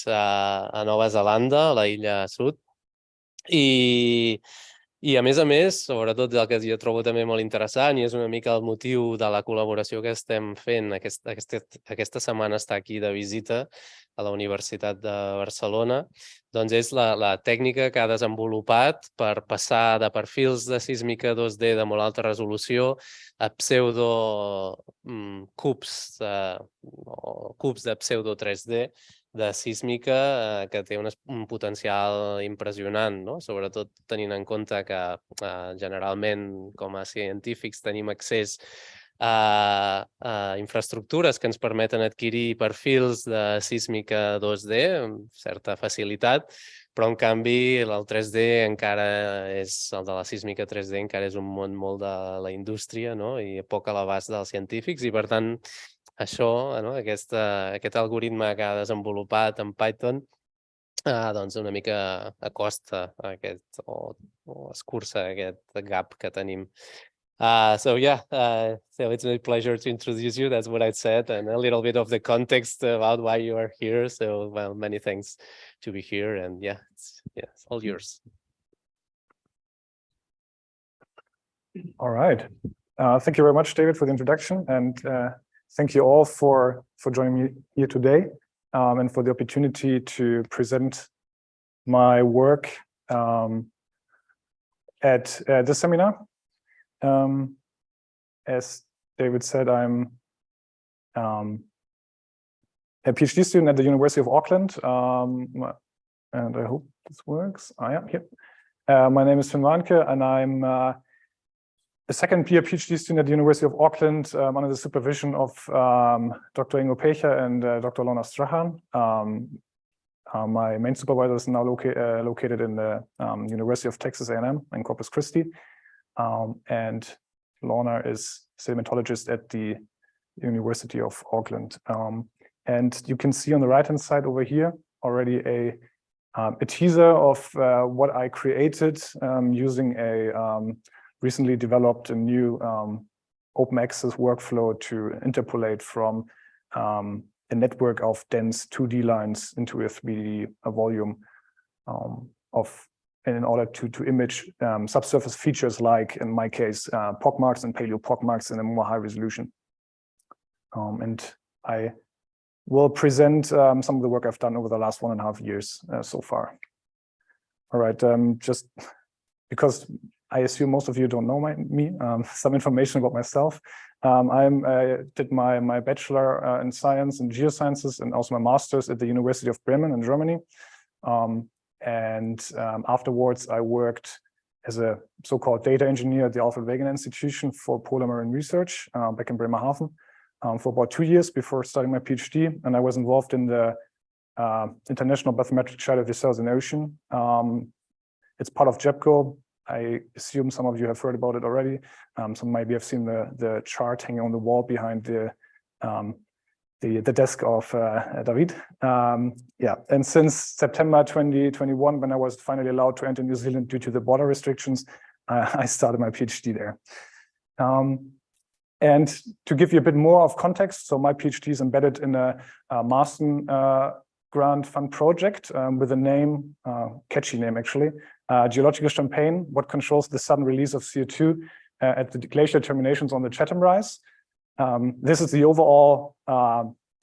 a Nova Zelanda, a la illa sud, i a més, sobretot el que jo trobo també molt interessant, i és una mica el motiu de la col·laboració que estem fent, aquesta setmana està aquí de visita a la Universitat de Barcelona, doncs és la tècnica que ha desenvolupat per passar de perfils de sísmica 2D de molt alta resolució a cubs de pseudo 3D de sísmica que té un potencial impressionant, no? Sobretot tenint en compte que generalment com a científics tenim accés a infraestructures que ens permeten adquirir perfils de sísmica 2D amb certa facilitat, però en canvi el 3D encara és, el de la sísmica 3D encara és un món molt de la indústria, no? I poc a l'abast dels científics, i per tant això, no? Aquest algoritme que ha desenvolupat en Python doncs una mica acosta o escurça aquest gap que tenim. So it's a pleasure to introduce you. That's what I said, and a little bit of the context about why you are here. So, well, many thanks to be here, and it's all yours. All right. Thank you very much, David, for the introduction, and thank you all for joining me here today, and for the opportunity to present my work at this seminar. As David said, I'm a PhD student at the University of Auckland, and I hope this works. Here. My name is Fynn Warnke, and I'm a second-year PhD student at the University of Auckland under the supervision of Dr. Ingo Pecher and Dr. Lorna Strahan. My main supervisor is now located in the University of Texas A&M in Corpus Christi. And Lorna is sedimentologist at the University of Auckland. And you can see on the right-hand side over here already a teaser of what I created using a recently developed a new open access workflow to interpolate from a network of dense 2D lines into a 3D volume in order to image subsurface features like, in my case, pockmarks and paleo-pockmarks in a more high resolution. And I will present some of the work I've done over the last 1.5 years so far. All right, just because I assume most of you don't know me, some information about myself. I did my bachelor in science and geosciences and also my master's at the University of Bremen in Germany. And afterwards, I worked as a so-called data engineer at the Alfred Wegener Institution for Polar Marine Research back in Bremerhaven for about 2 years before starting my PhD. And I was involved in the International Bathymetric Chart of the Southern Ocean. It's part of JEPCO. I assume some of you have heard about it already. Some maybe have seen the chart hanging on the wall behind the desk of David. And since September 2021, when I was finally allowed to enter New Zealand due to the border restrictions, I started my PhD there. And to give you a bit more of context, so my PhD is embedded in a Marsden Fund project with a name, catchy name actually, Geological Champagne, what controls the sudden release of CO2 at the glacial terminations on the Chatham Rise. This is the overall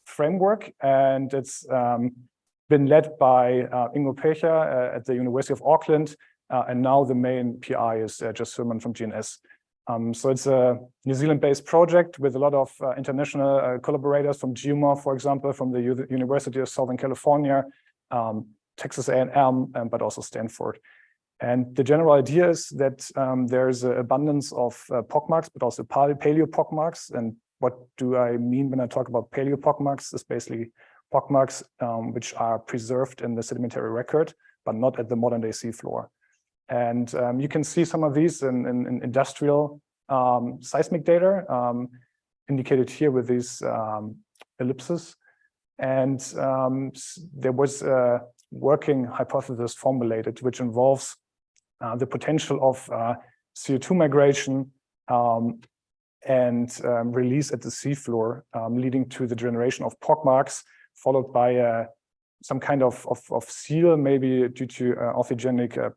framework, and it's been led by Ingo Pecher at the University of Auckland, and now the main PI is Jess Herman from GNS. So it's a New Zealand-based project with a lot of international collaborators from GEOMOR, for example, from the University of Southern California, Texas A&M, but also Stanford. And the general idea is that there's an abundance of pockmarks, but also paleo-pockmarks. And what do I mean when I talk about paleo-pockmarks? It's basically pockmarks which are preserved in the sedimentary record, but not at the modern day seafloor. And you can see some of these in industrial seismic data indicated here with these ellipses. And there was a working hypothesis formulated, which involves the potential of CO2 migration and release at the seafloor, leading to the generation of pockmarks, followed by a some kind of seal, maybe due to orthogenic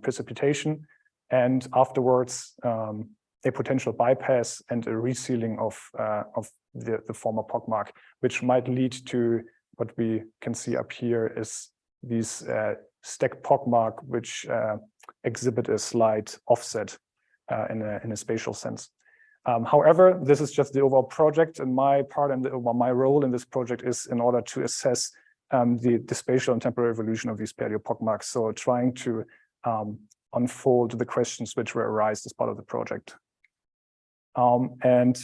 precipitation, and afterwards a potential bypass and a resealing of the former pockmark, which might lead to what we can see up here is these stacked pockmark, which exhibit a slight offset in a spatial sense. However, this is just the overall project, and my part and my role in this project is in order to assess the spatial and temporal evolution of these paleo-pockmarks. So trying to unfold the questions which were arised as part of the project. In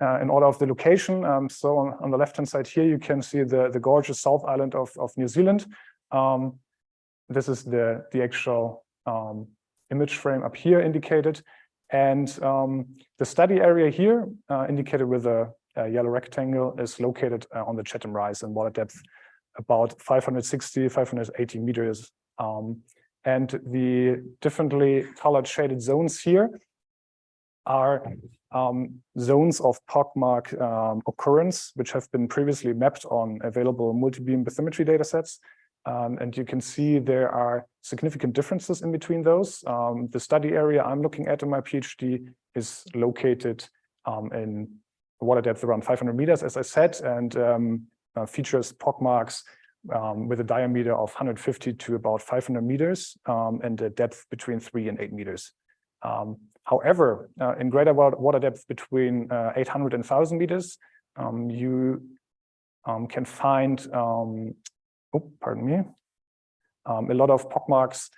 order of the location, so on the left-hand side here, you can see the gorgeous South Island of New Zealand. This is the actual image frame up here indicated. And the study area here, indicated with a yellow rectangle, is located on the Chatham Rise in water depth about 560, 580 meters. And the differently colored shaded zones here are zones of pockmark occurrence, which have been previously mapped on available multi-beam bathymetry datasets. And you can see there are significant differences in between those. The study area I'm looking at in my PhD is located in water depth around 500 meters, as I said, and features pockmarks with a diameter of 150 to about 500 meters and a depth between 3 and 8 meters. However, in greater water depth between 800 and 1,000 meters, you can find, pardon me, a lot of pockmarks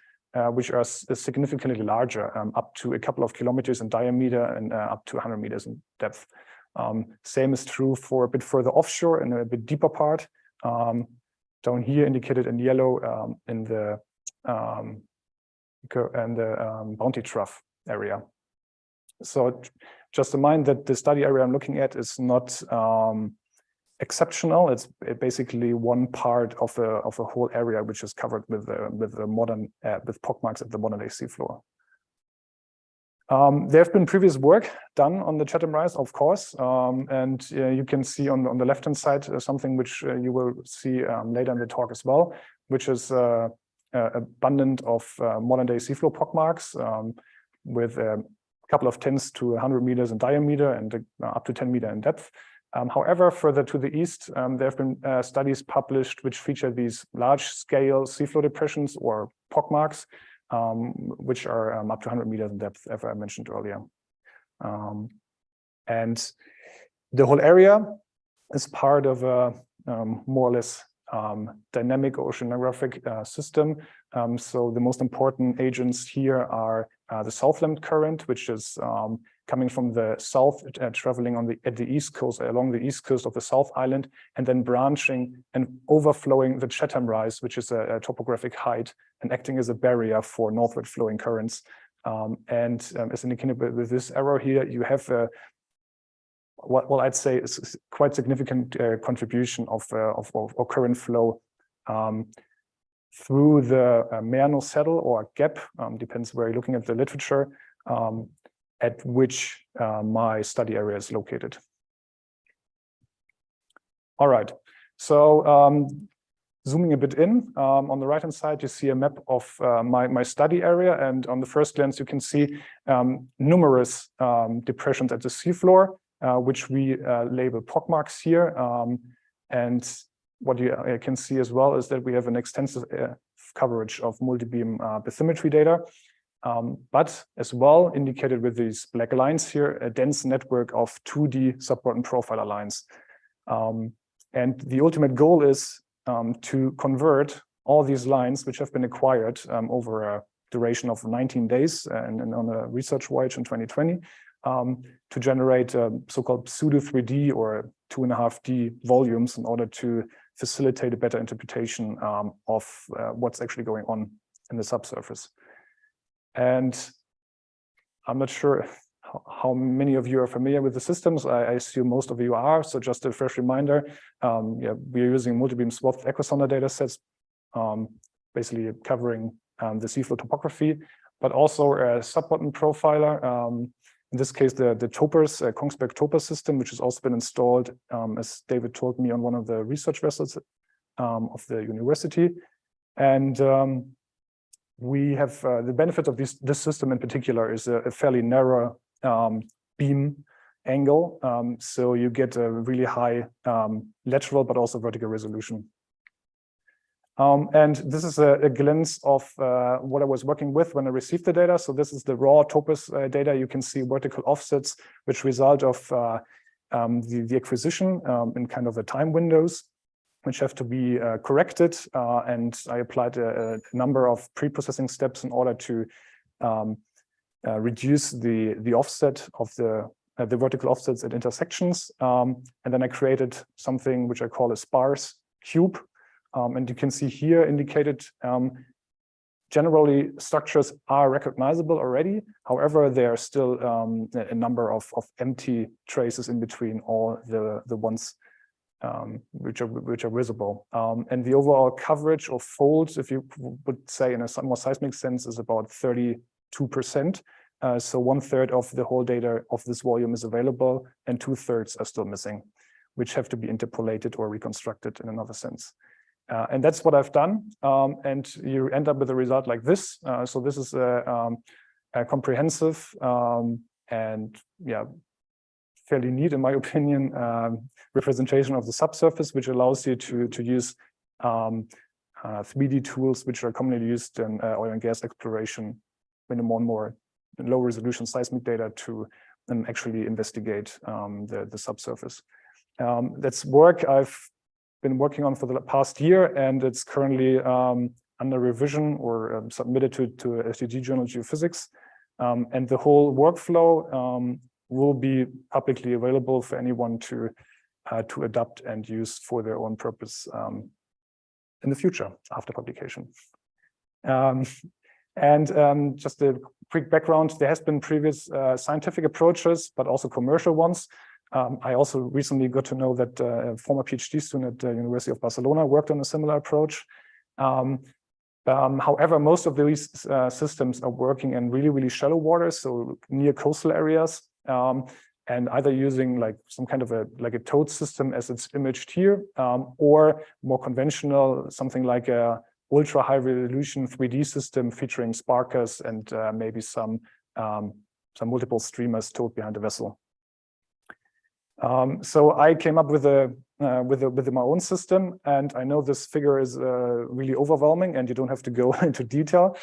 which are significantly larger, up to a couple of kilometers in diameter and up to 100 meters in depth. Same is true for a bit further offshore and a bit deeper part. Down here indicated in yellow in the Bounty Trough area. So just a mind that the study area I'm looking at is not exceptional. It's basically one part of a whole area which is covered with pockmarks at the modern day seafloor. There have been previous work done on the Chatham Rise, of course, and you can see on the left-hand side something which you will see later in the talk as well, which is abundant of modern day seafloor pockmarks with a couple of tens to 100 meters in diameter and up to 10 meters in depth. However, further to the east, there have been studies published which feature these large-scale seafloor depressions or pockmarks, which are up to 100 meters in depth, as I mentioned earlier. And the whole area is part of a more or less dynamic oceanographic system. So the most important agents here are the Southland Current, which is coming from the south, traveling at the east coast, along the east coast of the South Island, and then branching and overflowing the Chatham Rise, which is a topographic height, and acting as a barrier for northward flowing currents. As indicated with this arrow here, you have what I'd say is quite significant contribution of current flow through the Merno saddle or gap, depends where you're looking at the literature, at which my study area is located. All right, so zooming a bit in, on the right-hand side, you see a map of my study area, and on the first glance, you can see numerous depressions at the seafloor, which we label pockmarks here. And what you can see as well is that we have an extensive coverage of multi-beam bathymetry data, but as well indicated with these black lines here, a dense network of 2D subbottom profiler lines. And the ultimate goal is to convert all these lines, which have been acquired over a duration of 19 days and on a research voyage in 2020, to generate so-called pseudo 3D or 2.5D volumes in order to facilitate a better interpretation of what's actually going on in the subsurface. And I'm not sure how many of you are familiar with the systems. I assume most of you are. So just a fresh reminder, we're using multi-beam swath echosonder data sets, basically covering the seafloor topography, but also a subbottom profiler. In this case, the Topers, Kongsberg Toper system, which has also been installed, as David told me, on one of the research vessels of the university. And we have the benefit of this system in particular is a fairly narrow beam angle. So you get a really high lateral, but also vertical resolution. And this is a glimpse of what I was working with when I received the data. So this is the raw topos data. You can see vertical offsets, which result of the acquisition in kind of the time windows, which have to be corrected. And I applied a number of pre-processing steps in order to reduce the offset of the vertical offsets at intersections. And then I created something which I call a sparse cube. And you can see here indicated, generally structures are recognizable already. However, there are still a number of empty traces in between all the ones which are visible. And the overall coverage of folds, if you would say in a more seismic sense, is about 32%. So 1/3 of the whole data of this volume is available, and 2/3 are still missing, which have to be interpolated or reconstructed in another sense. And that's what I've done. And you end up with a result like this. So this is a comprehensive and fairly neat, in my opinion, representation of the subsurface, which allows you to use 3D tools, which are commonly used in oil and gas exploration in a more and more low resolution seismic data to actually investigate the subsurface. That's work I've been working on for the past year, and it's currently under revision or submitted to SDG Journal Geophysics. And the whole workflow will be publicly available for anyone to adapt and use for their own purpose in the future after publication. Just a quick background, there has been previous scientific approaches, but also commercial ones. I also recently got to know that a former PhD student at the University of Barcelona worked on a similar approach. However, most of these systems are working in really, really shallow water, so near coastal areas, and either using like some kind of a toad system as it's imaged here, or more conventional, something like a ultra high resolution 3D system featuring sparkers and maybe some multiple streamers towed behind the vessel. So I came up with my own system, and I know this figure is really overwhelming, and you don't have to go into detail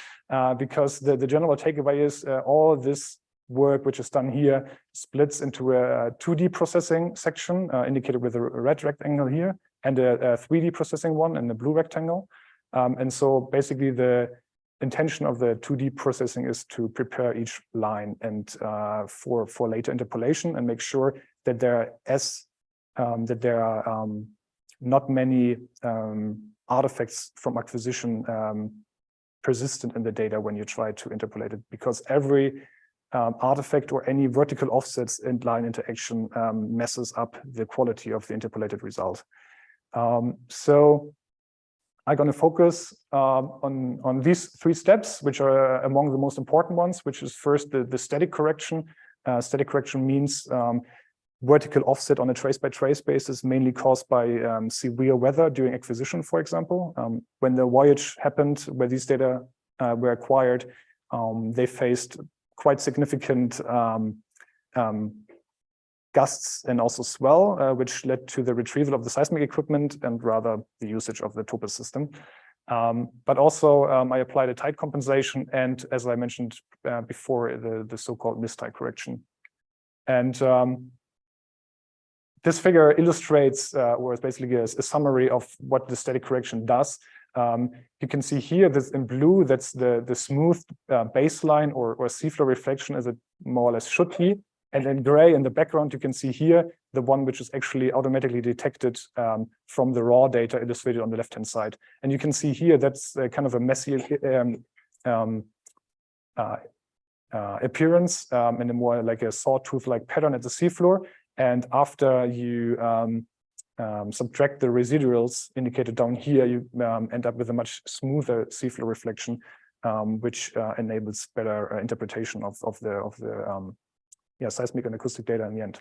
because the general takeaway is all this work which is done here splits into a 2D processing section indicated with a red rectangle here, and a 3D processing one and a blue rectangle. And so basically the intention of the 2D processing is to prepare each line and for later interpolation and make sure that there are not many artifacts from acquisition persistent in the data when you try to interpolate it, because every artifact or any vertical offsets and line interaction messes up the quality of the interpolated result. So I'm going to focus on these 3 steps, which are among the most important ones, which is first the static correction. Static correction means vertical offset on a trace-by-trace basis, mainly caused by severe weather during acquisition, for example. When the voyage happened, where these data were acquired, they faced quite significant gusts and also swell, which led to the retrieval of the seismic equipment and rather the usage of the topos system. But also I applied a tide compensation and, as I mentioned before, the so-called mistide correction. And this figure illustrates, or is basically a summary of what the static correction does. You can see here, this in blue, that's the smooth baseline or seafloor reflection as it more or less should be. And in gray in the background, you can see here the one which is actually automatically detected from the raw data illustrated on the left-hand side. And you can see here that's kind of a messy appearance in a more like a sawtooth-like pattern at the seafloor. And after you subtract the residuals indicated down here, you end up with a much smoother seafloor reflection, which enables better interpretation of the seismic and acoustic data in the end.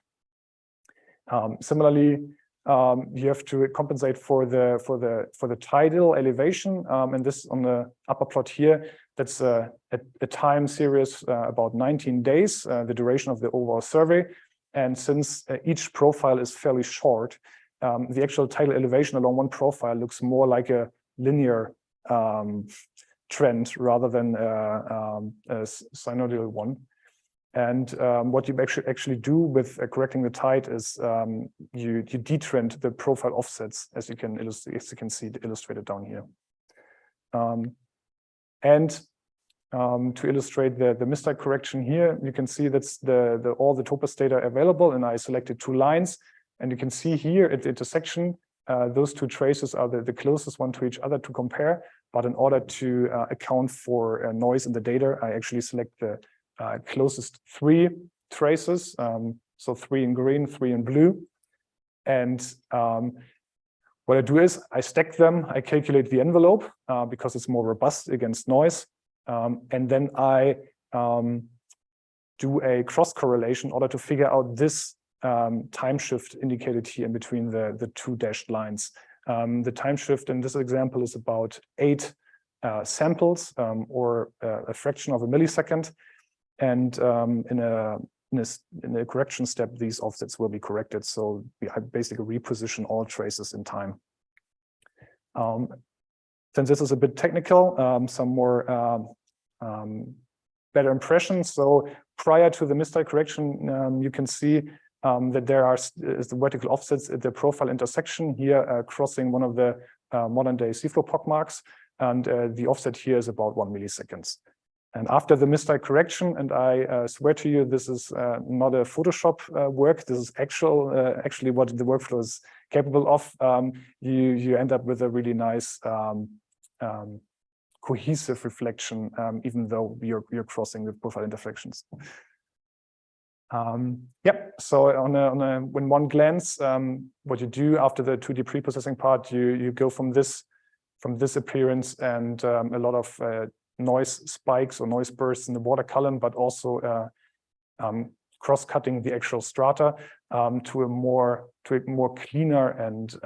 Similarly, you have to compensate for the tidal elevation, and this on the upper plot here, that's a time series about 19 days, the duration of the overall survey. And since each profile is fairly short, the actual tidal elevation along one profile looks more like a linear trend rather than a sinusoidal one. And what you actually do with correcting the tide is you detrend the profile offsets, as you can see illustrated down here. To illustrate the mistide correction here, you can see that's all the topos data available, and I selected 2 lines. And you can see here at the intersection, those 2 traces are the closest one to each other to compare. But in order to account for noise in the data, I actually select the closest 3 traces. So 3 in green, 3 in blue. And what I do is I stack them, I calculate the envelope because it's more robust against noise. And then I do a cross correlation in order to figure out this time shift indicated here in between the 2 dashed lines. The time shift in this example is about 8 samples or a fraction of a millisecond. And in a correction step, these offsets will be corrected. So I basically reposition all traces in time. Since this is a bit technical, some more better impressions. So prior to the mistide correction, you can see that there are the vertical offsets at the profile intersection here, crossing one of the modern day seafloor Pockmarks. And the offset here is about 1 millisecond. And after the mistide correction, and I swear to you, this is not a Photoshop work. This is actually what the workflow is capable of. You end up with a really nice cohesive reflection, even though you're crossing the profile intersections. So in one glance, what you do after the 2D preprocessing part, you go from this appearance and a lot of noise spikes or noise bursts in the water column, but also cross-cutting the actual strata to a more cleaner and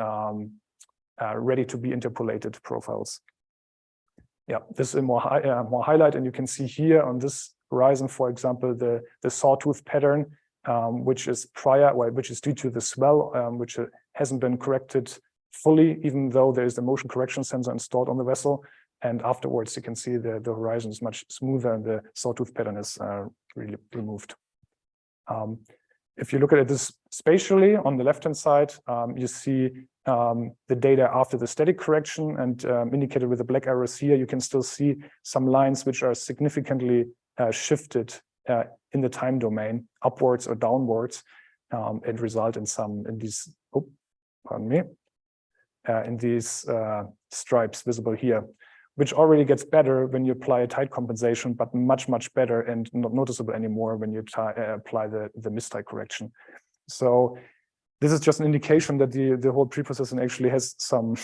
ready to be interpolated profiles. Yeah, this is more highlight, and you can see here on this horizon, for example, the sawtooth pattern, which is due to the swell, which hasn't been corrected fully, even though there is the motion correction sensor installed on the vessel. And afterwards, you can see the horizon is much smoother and the sawtooth pattern is really removed. If you look at this spatially, on the left-hand side, you see the data after the static correction, and indicated with the black arrows here, you can still see some lines which are significantly shifted in the time domain, upwards or downwards, and result in these stripes visible here, which already gets better when you apply a tide compensation, but much, much better and not noticeable anymore when you apply the mistide correction. So this is just an indication that the whole preprocessing actually has some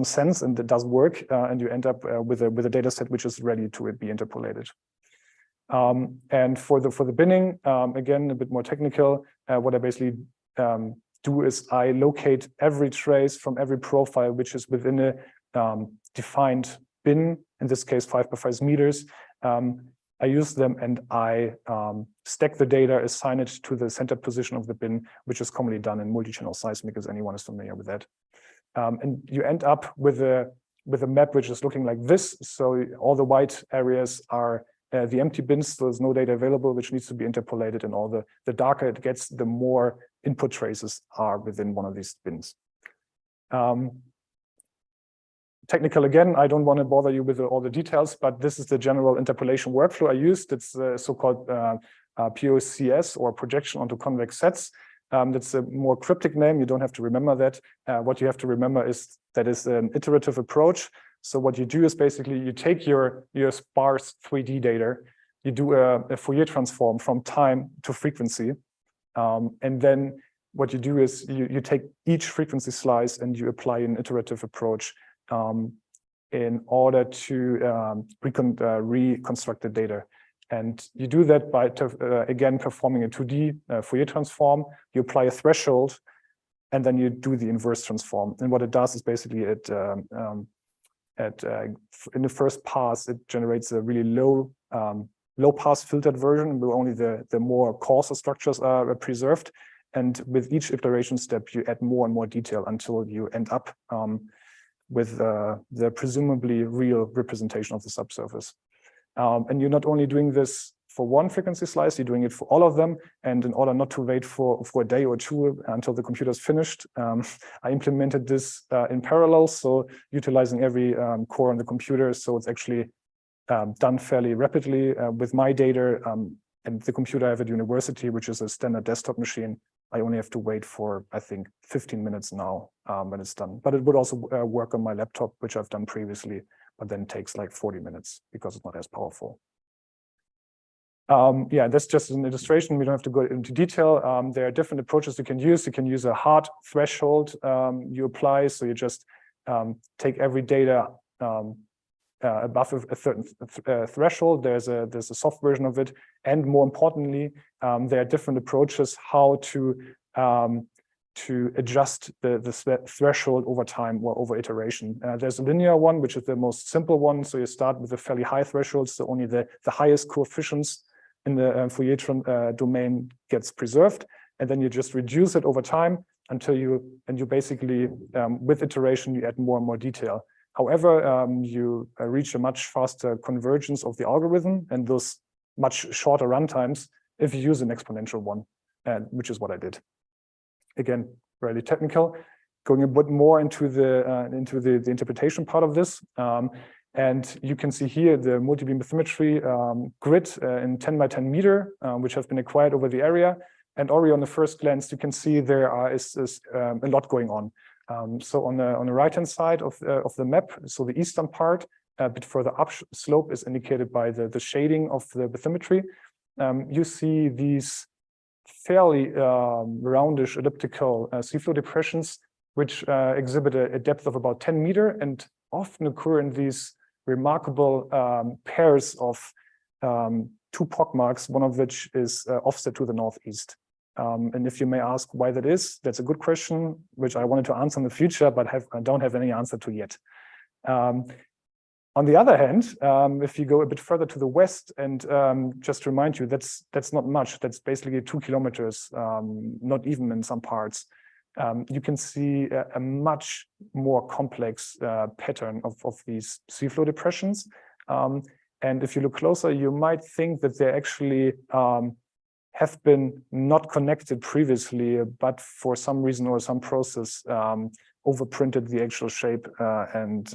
sense and it does work, and you end up with a data set which is ready to be interpolated. And for the binning, again, a bit more technical, what I basically do is I locate every trace from every profile which is within a defined bin, in this case 5 by 5 meters. I use them and I stack the data, assign it to the center position of the bin, which is commonly done in multi-channel seismic, as anyone is familiar with that. And you end up with a map which is looking like this. So all the white areas are the empty bins, so there's no data available, which needs to be interpolated, and all the darker it gets, the more input traces are within one of these bins. Technical again, I don't want to bother you with all the details, but this is the general interpolation workflow I used. It's so-called POCS, or projection onto convex sets. That's a more cryptic name. You don't have to remember that. What you have to remember is that is an iterative approach. So what you do is basically you take your sparse 3D data, you do a Fourier transform from time to frequency, and then what you do is you take each frequency slice and you apply an iterative approach in order to reconstruct the data. And you do that by, again, performing a 2D Fourier transform. You apply a threshold and then you do the inverse transform. And what it does is basically in the first pass, it generates a really low pass filtered version where only the more coarser structures are preserved. And with each iteration step, you add more and more detail until you end up with the presumably real representation of the subsurface. And you're not only doing this for one frequency slice, you're doing it for all of them. And in order not to wait for a day or two until the computer's finished, I implemented this in parallel. So utilizing every core on the computer. So it's actually done fairly rapidly with my data and the computer I have at university, which is a standard desktop machine. I only have to wait for, I think, 15 minutes now when it's done. But it would also work on my laptop, which I've done previously, but then takes like 40 minutes because it's not as powerful. Yeah, that's just an illustration. We don't have to go into detail. There are different approaches you can use. You can use a hard threshold you apply. So you just take every data above a certain threshold. There's a soft version of it. And more importantly, there are different approaches how to adjust the threshold over time or over iteration. There's a linear one, which is the most simple one. So you start with a fairly high threshold. So only the highest coefficients in the Fourier domain gets preserved. And then you just reduce it over time until you basically, with iteration, you add more and more detail. However, you reach a much faster convergence of the algorithm and those much shorter runtimes if you use an exponential one, which is what I did. Again, really technical. Going a bit more into the interpretation part of this. And you can see here the multi-beam bathymetry grid in 10 by 10 meter, which have been acquired over the area. And already on the first glance, you can see there is a lot going on. So on the right-hand side of the map, so the eastern part, a bit further up slope is indicated by the shading of the bathymetry. You see these fairly roundish elliptical seafloor depressions, which exhibit a depth of about 10 meter and often occur in these remarkable pairs of two pockmarks, one of which is offset to the northeast. And if you may ask why that is, that's a good question, which I wanted to answer in the future, but I don't have any answer to yet. On the other hand, if you go a bit further to the west, and just to remind you, that's not much. That's basically 2 kilometers, not even in some parts. You can see a much more complex pattern of these seafloor depressions. And if you look closer, you might think that they actually have been not connected previously, but for some reason or some process overprinted the actual shape and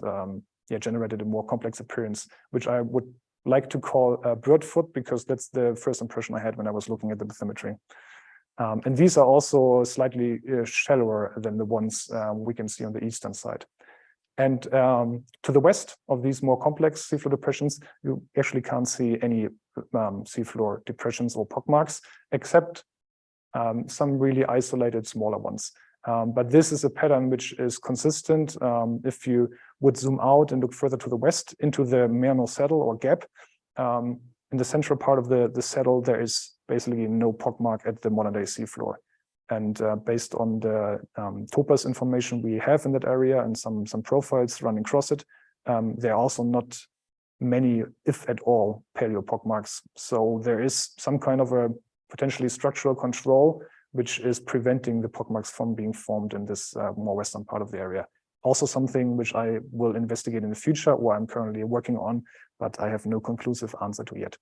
generated a more complex appearance, which I would like to call birdfoot, because that's the first impression I had when I was looking at the bathymetry. And these are also slightly shallower than the ones we can see on the eastern side. And to the west of these more complex seafloor depressions, you actually can't see any seafloor depressions or pockmarks, except some really isolated smaller ones. But this is a pattern which is consistent. If you would zoom out and look further to the west into the Merno saddle or gap, in the central part of the saddle, there is basically no pockmark at the modern day seafloor. And based on the topaz information we have in that area and some profiles running across it, there are also not many, if at all, paleo-pockmarks. So there is some kind of a potentially structural control which is preventing the pockmarks from being formed in this more western part of the area. Also something which I will investigate in the future, or I'm currently working on, but I have no conclusive answer to yet.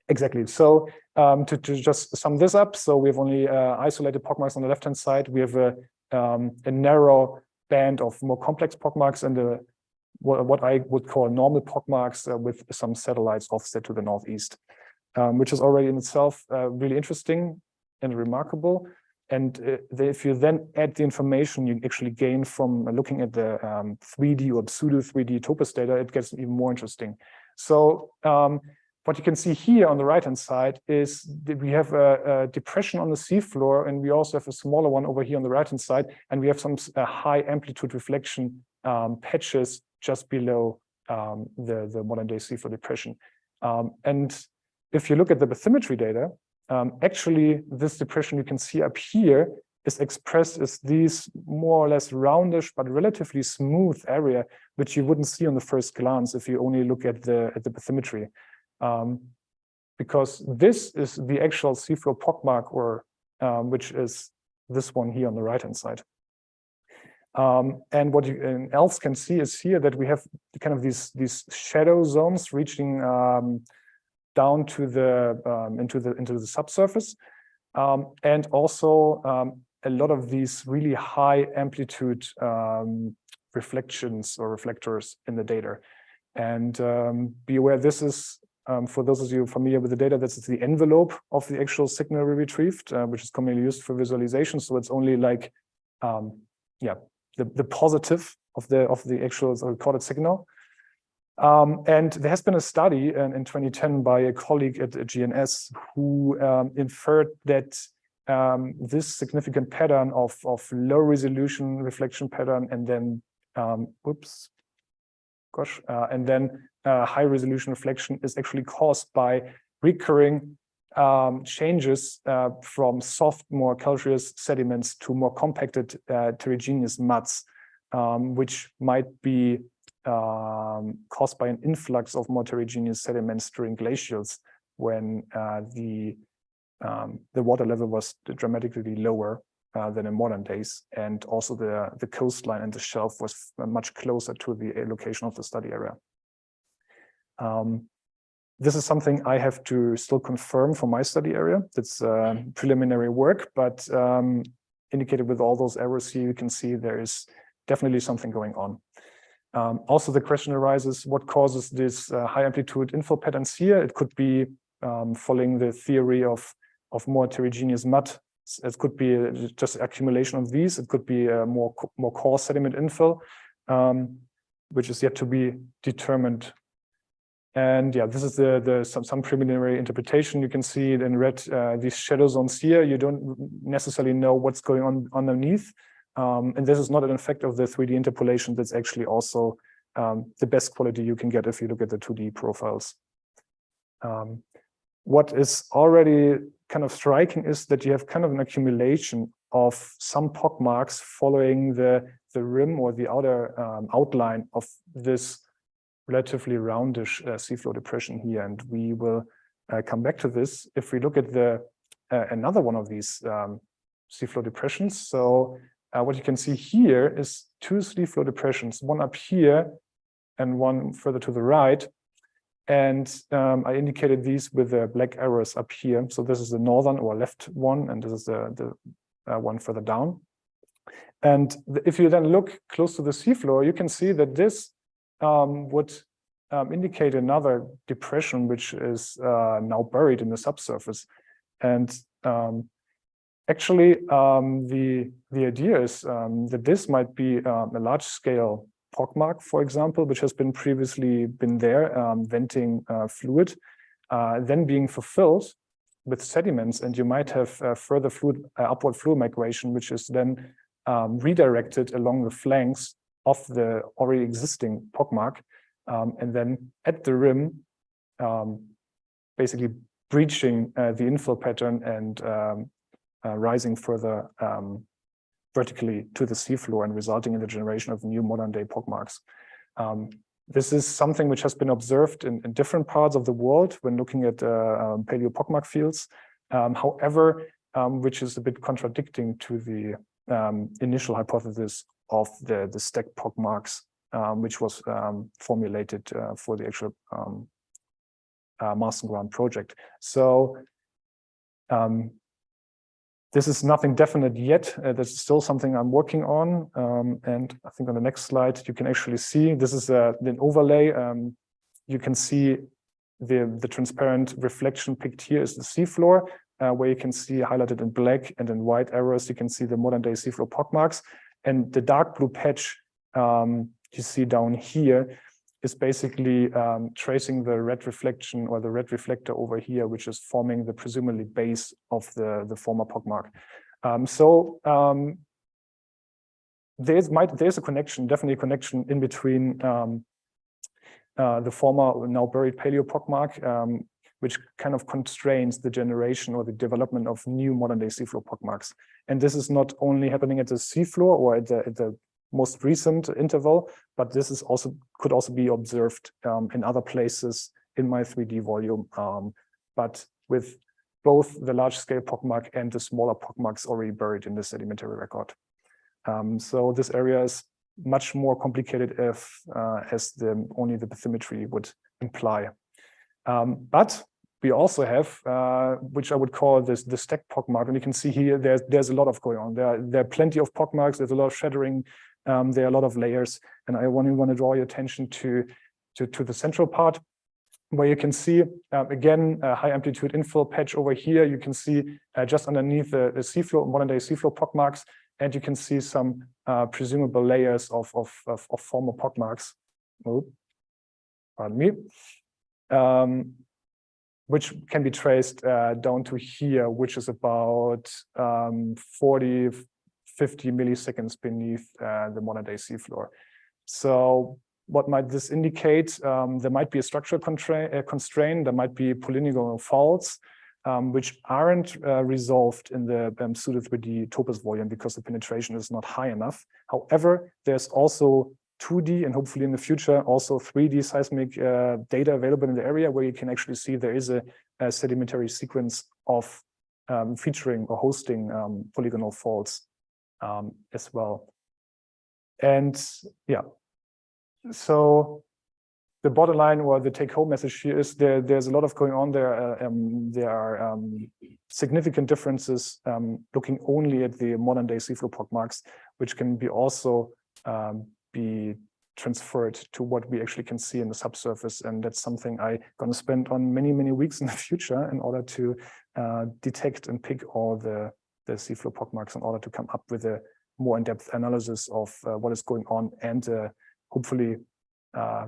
Exactly. So to just sum this up, so we have only isolated pockmarks on the left-hand side. We have a narrow band of more complex pockmarks and what I would call normal pockmarks with some satellites offset to the northeast, which is already in itself really interesting and remarkable. And if you then add the information you actually gain from looking at the 3D or pseudo 3D topaz data, it gets even more interesting. So what you can see here on the right-hand side is that we have a depression on the seafloor, and we also have a smaller one over here on the right-hand side, and we have some high amplitude reflection patches just below the modern-day seafloor depression. And if you look at the bathymetry data, actually this depression you can see up here is expressed as these more or less roundish but relatively smooth area, which you wouldn't see on the first glance if you only look at the bathymetry. Because this is the actual seafloor pockmark, or which is this one here on the right-hand side. And what you else can see is here that we have kind of these shadow zones reaching down to the into the subsurface, and also a lot of these really high amplitude reflections or reflectors in the data. And be aware, this is for those of you familiar with the data, that's the envelope of the actual signal we retrieved, which is commonly used for visualization. So it's only like the positive of the actual recorded signal. And there has been a study in 2010 by a colleague at GNS who inferred that this significant pattern of low resolution reflection pattern and then and then high resolution reflection is actually caused by recurring changes from soft, more calcareous sediments to more compacted terraneous muds, which might be caused by an influx of more terraneous sediments during glacials when the water level was dramatically lower than in modern days, and also the coastline and the shelf was much closer to the location of the study area. This is something I have to still confirm for my study area. It's preliminary work, but indicated with all those arrows here, you can see there is definitely something going on. Also, the question arises, what causes this high amplitude infill patterns here? It could be following the theory of more terraneous mud. It could be just accumulation of these. It could be more coarse sediment infill, which is yet to be determined. And yeah, this is some preliminary interpretation. You can see it in red, these shadow zones here. You don't necessarily know what's going on underneath. And this is not an effect of the 3D interpolation. That's actually also the best quality you can get if you look at the 2D profiles. What is already kind of striking is that you have kind of an accumulation of some pockmarks following the rim or the outer outline of this relatively roundish seafloor depression here. And we will come back to this if we look at another one of these seafloor depressions. So what you can see here is two seafloor depressions, one up here and one further to the right. And I indicated these with the black arrows up here. So this is the northern or left one, and this is the one further down. And if you then look close to the seafloor, you can see that this would indicate another depression, which is now buried in the subsurface. And actually, the idea is that this might be a large-scale Pockmark, for example, which has been previously there, venting fluid, then being fulfilled with sediments, and you might have further fluid, upward fluid migration, which is then redirected along the flanks of the already existing Pockmark, and then at the rim, basically breaching the infill pattern and rising further vertically to the seafloor and resulting in the generation of new modern-day pockmarks. This is something which has been observed in different parts of the world when looking at paleo-pockmark fields, however, which is a bit contradicting to the initial hypothesis of the stacked pockmarks, which was formulated for the actual Marsden Fund project. So this is nothing definite yet. That's still something I'm working on. And I think on the next slide, you can actually see, this is an overlay. You can see the transparent reflection picked here is the seafloor, where you can see highlighted in black and in white arrows, you can see the modern day seafloor pockmarks. And the dark blue patch you see down here is basically tracing the red reflection or the red reflector over here, which is forming the presumably base of the former pockmark. There's a connection, definitely a connection in between the former now buried paleo pockmark, which kind of constrains the generation or the development of new modern-day seafloor pockmarks. And this is not only happening at the seafloor or at the most recent interval, but this is also could also be observed in other places in my 3D volume, but with both the large-scale pockmark and the smaller pockmarks already buried in the sedimentary record. So this area is much more complicated as only the bathymetry would imply. But we also have, which I would call the stacked pockmark, and you can see here there's a lot of going on. There are plenty of pockmarks. There's a lot of shattering. There are a lot of layers, and I want to draw your attention to the central part, where you can see again a high amplitude infill patch over here. You can see just underneath the seafloor, modern-day seafloor pockmarks, and you can see some presumable layers of former pockmarks. Oh, pardon me. Which can be traced down to here, which is about 40, 50 milliseconds beneath the modern-day seafloor. So what might this indicate? There might be a structural constraint. There might be polygonal faults, which aren't resolved in the pseudo 3D topos volume because the penetration is not high enough. However, there's also 2D and hopefully in the future also 3D seismic data available in the area where you can actually see there is a sedimentary sequence of featuring or hosting polygonal faults as well. And yeah, so the bottom line or the take-home message here is there's a lot of going on there. There are significant differences looking only at the modern-day seafloor pockmarks, which can be also be transferred to what we actually can see in the subsurface. And that's something I'm going to spend on many, many weeks in the future in order to detect and pick all the seafloor pockmarks in order to come up with a more in-depth analysis of what is going on and hopefully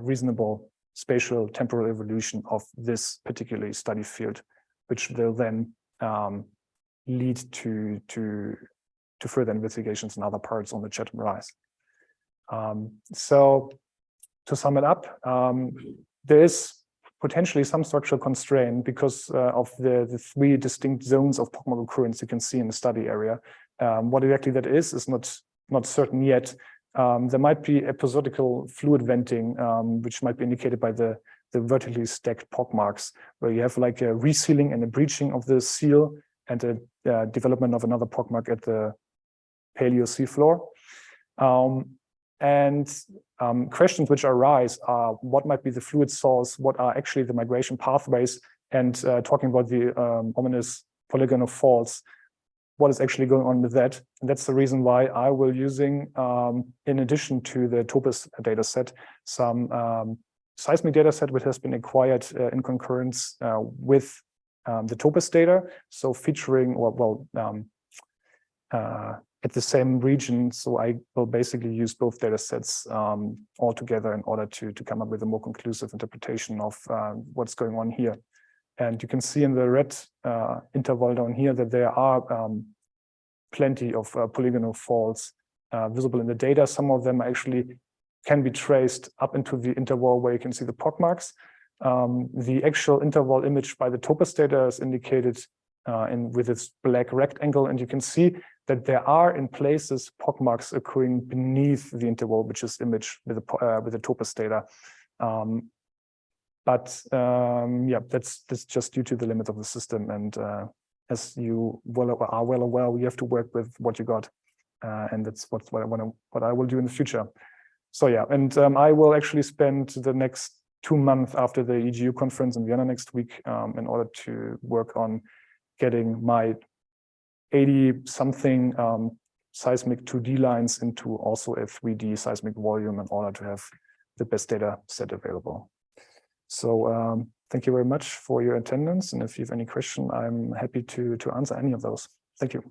reasonable spatial temporal evolution of this particular study field, which will then lead to further investigations in other parts on the Chatham Rise. So to sum it up, there is potentially some structural constraint because of the three distinct zones of pockmark occurrence you can see in the study area. What exactly that is not certain yet. There might be episodical fluid venting, which might be indicated by the vertically stacked pockmarks, where you have like a resealing and a breaching of the seal and a development of another pockmark at the paleo seafloor. And questions which arise are what might be the fluid source, what are actually the migration pathways, and talking about the ominous polygonal faults, what is actually going on with that. And that's the reason why I will using, in addition to the topos data set, some seismic data set which has been acquired in concurrence with the topos data. So featuring, at the same region. So I will basically use both data sets all together in order to come up with a more conclusive interpretation of what's going on here. And you can see in the red interval down here that there are plenty of polygonal faults visible in the data. Some of them actually can be traced up into the interval where you can see the pockmarks. The actual interval image by the topos data is indicated with its black rectangle, and you can see that there are in places pockmarks occurring beneath the interval, which is imaged with the topos data. But that's just due to the limit of the system. And as you are well aware, you have to work with what you got, and that's what I will do in the future. So yeah, and I will actually spend the next 2 months after the EGU conference in Vienna next week in order to work on getting my 80-something seismic 2D lines into also a 3D seismic volume in order to have the best data set available. So thank you very much for your attendance. And if you have any question, I'm happy to answer any of those. Thank you.